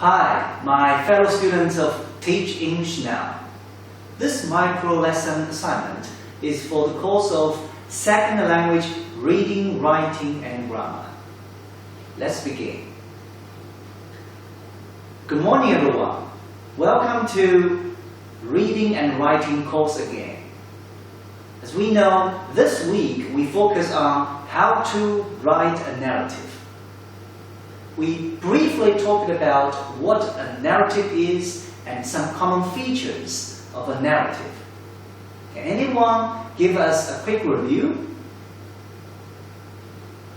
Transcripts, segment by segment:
Hi, my fellow students of Teach English Now. This micro lesson assignment is for the course of Second Language Reading, Writing and Grammar. Let's begin. Good morning everyone. Welcome to Reading and Writing course again. As we know, this week we focus on how to write a narrative. We briefly talked about what a narrative is and some common features of a narrative. Can anyone give us a quick review?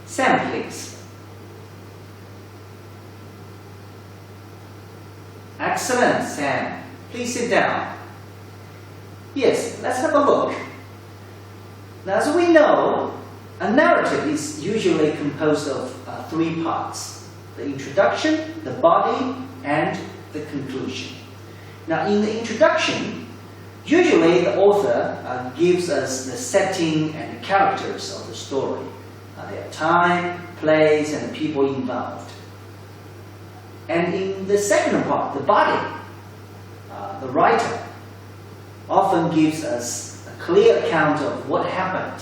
Sam, please. Excellent, Sam. Please sit down. Yes, let's have a look. Now, as we know, a narrative is usually composed of three parts: the introduction, the body, and the conclusion. Now, in the introduction, usually the author gives us the setting and the characters of the story, their time, place, and the people involved. And in the second part, the body, the writer often gives us a clear account of what happened,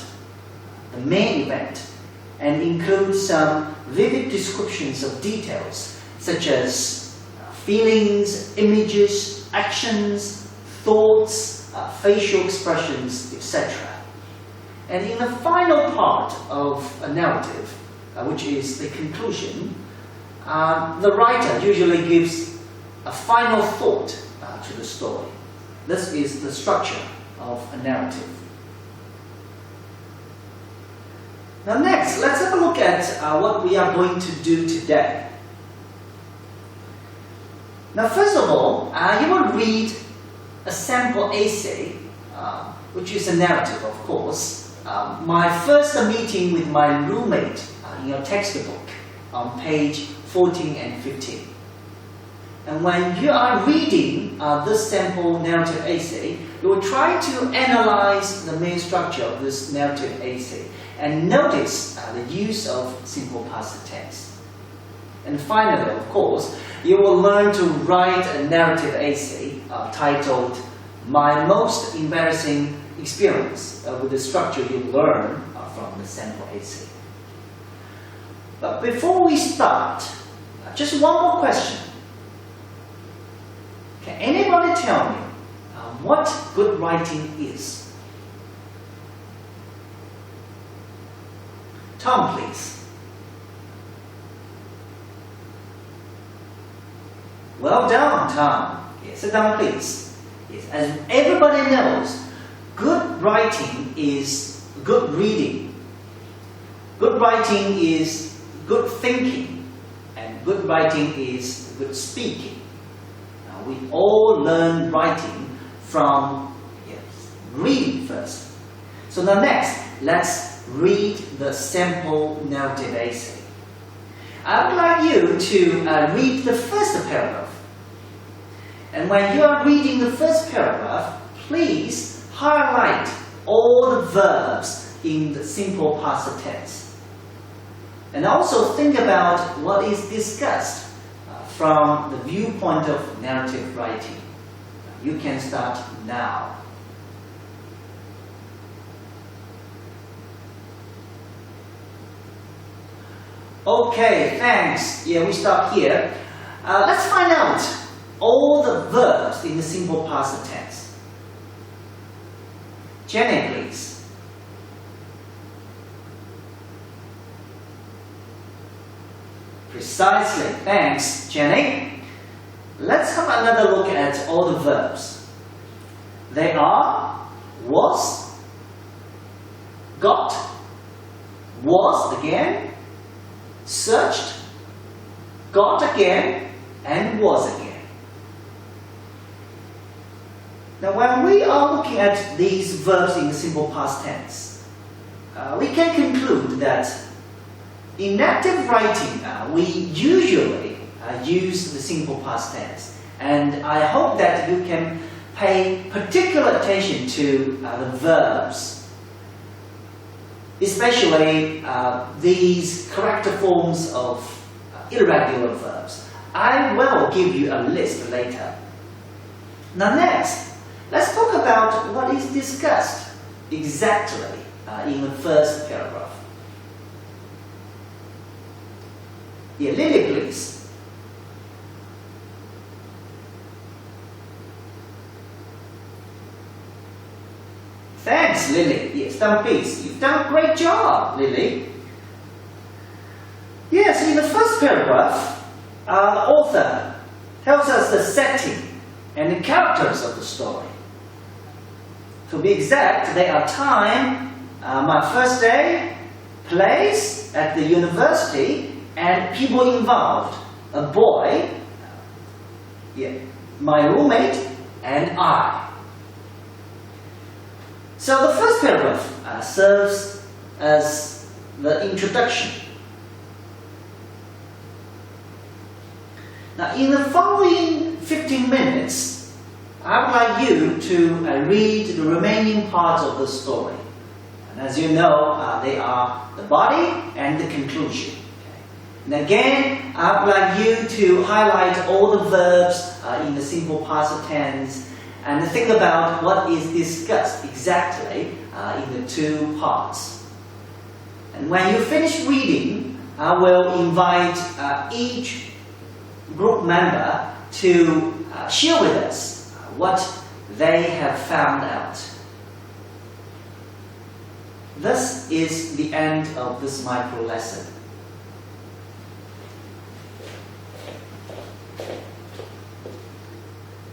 the main event, and includes some vivid descriptions of details such as feelings, images, actions, thoughts, facial expressions, etc. And in the final part of a narrative, which is the conclusion, the writer usually gives a final thought to the story. This is the structure of a narrative. Now next, let's have a look at what we are going to do today. Now first of all, you will read a sample essay, which is a narrative, of course. My first meeting with my roommate in your textbook on page 14 and 15. And when you are reading this sample narrative essay, you will try to analyze the main structure of this narrative essay and notice the use of simple past tense. And finally, of course, you will learn to write a narrative essay titled My Most Embarrassing Experience with the structure you learn from the sample essay. But before we start, just one more question. Can anybody tell me what good writing is? Tom, please. Well done, Tom. Yes, sit down, please. Yes, as everybody knows, good writing is good reading. Good writing is good thinking. And good writing is good speaking. Now, we all learn writing from reading first. So now next, let's read the sample narrative essay. I would like you to read the first paragraph. And when you are reading the first paragraph, please highlight all the verbs in the simple past tense. And also think about what is discussed from the viewpoint of narrative writing. You can start now. Okay, thanks. Yeah, we start here. Let's find out all the verbs in the simple past tense. Jenny, please. Precisely. Thanks, Jenny. Let's have another look at all the verbs. They are was, got, was again, searched, got again, and was again. Now when we are looking at these verbs in the simple past tense, we can conclude that in active writing, we usually use the simple past tense. And I hope that you can pay particular attention to the verbs, especially these character forms of irregular verbs. I will give you a list later. Now next, let's talk about what is discussed exactly in the first paragraph. Yeah, Lily, please. Thanks, Lily. Yes, done, please. You've done a great job, Lily. Yes, in the first paragraph, the author tells us the setting and the characters of the story. To be exact, they are time, my first day, place at the university, and people involved. A boy, my roommate, and I. So the first paragraph serves as the introduction. Now, in the following 15 minutes, I would like you to read the remaining parts of the story. And as you know, they are the body and the conclusion. And again, I would like you to highlight all the verbs in the simple past tense and think about what is discussed exactly in the two parts. And when you finish reading, I will invite each group member to share with us what they have found out. This is the end of this micro lesson.